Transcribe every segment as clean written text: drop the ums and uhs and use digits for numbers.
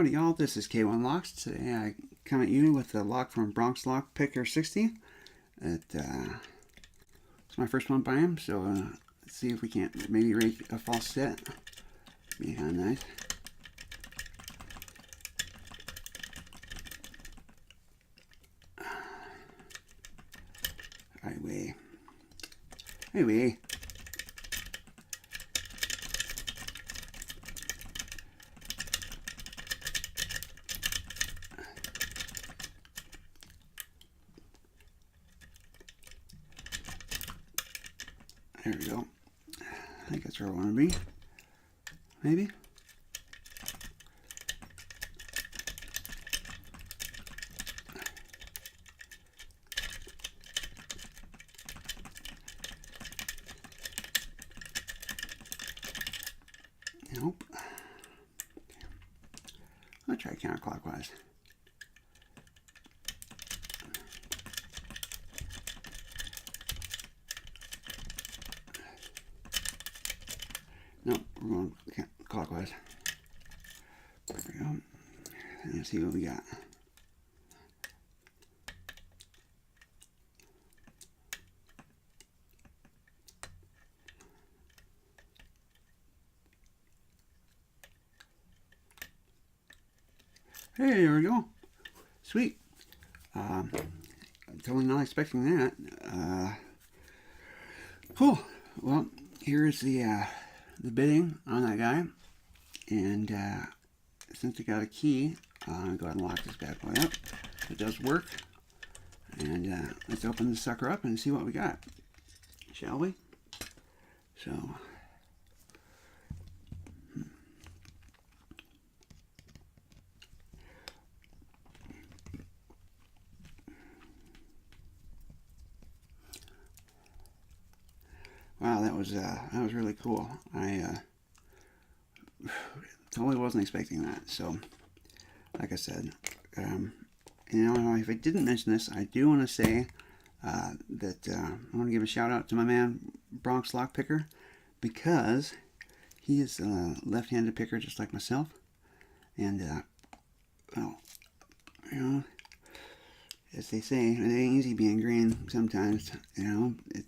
Howdy y'all, this is K1 Locks. Today I come at you with a lock from Bronx LOCKPICKER 60. It's my first one by him, so let's see if we can't maybe rate a false set. Be kind of nice. Anyway. There we go. I think that's where I want to be. Maybe. Nope. I'll try counterclockwise. Nope, we're going clockwise. There we go. Let's see what we got. Hey, there we go. Sweet. Totally not expecting that. Cool. Well, here's the bidding on that guy, and since we got a key, I'm gonna go ahead and lock this bad boy up. It does work, and let's open this sucker up and see what we got, shall we? So. Wow, that was really cool. I totally wasn't expecting that. So, like I said, you know, if I didn't mention this, I do want to say that I want to give a shout out to my man Bronx LOCKPICKER, because he is a left-handed picker just like myself, and well, you know, as they say, it ain't easy being green sometimes. You know, it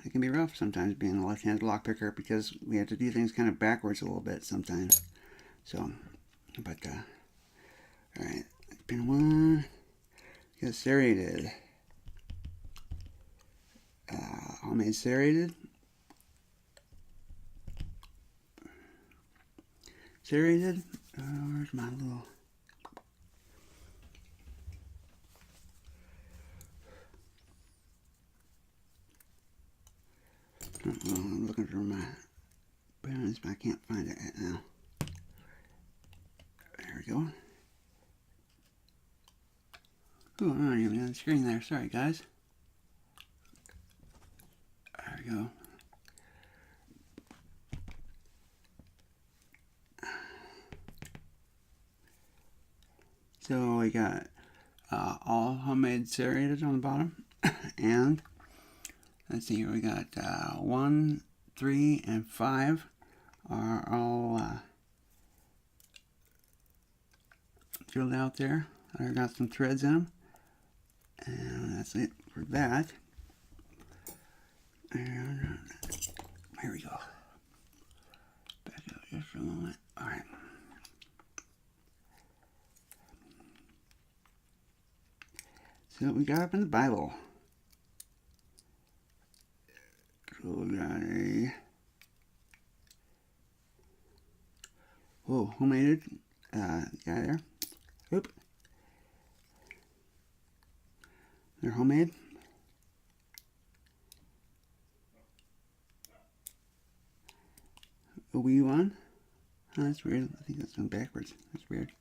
can be rough sometimes being a left-handed lockpicker, because we have to do things kind of backwards a little bit sometimes. So, but all right, pin one, get serrated, homemade serrated, where's my little. I'm looking for my balance, but I can't find it right now. There we go. Oh, I'm not even on the screen there. Sorry, guys. There we go. So we got all homemade serrated on the bottom, and let's see here, we got 1, 3, and 5 are all drilled out there. I got some threads in them, and that's it for that. And here we go. Back up just for a moment. All right. So we got up in the Bible. So we got a homemade guy there. Oop. They're homemade. A wee one. Oh, that's weird. I think that's one backwards. That's weird.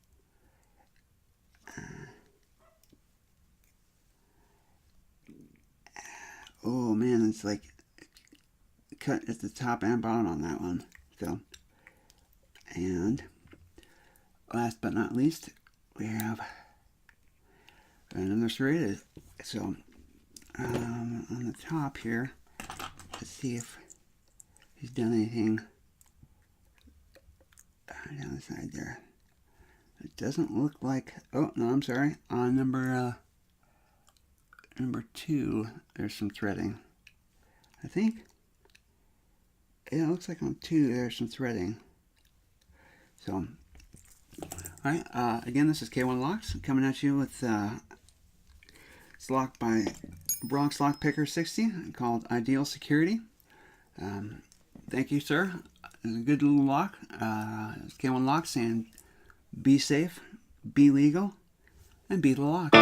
Oh man, it's like cut at the top and bottom on that one. So, and last but not least, we have another serrated. So on the top here, let's see if he's done anything down the side there. It doesn't look like, oh, no, I'm sorry. On number 2, there's some threading. I think, yeah, it looks like on 2 there's some threading. So, alright, again, this is K1 Locks coming at you with, it's locked by Bronx Lockpicker 60 called Ideal Security. Thank you, sir. It's a good little lock. It's K1 Locks saying be safe, be legal, and be the lock.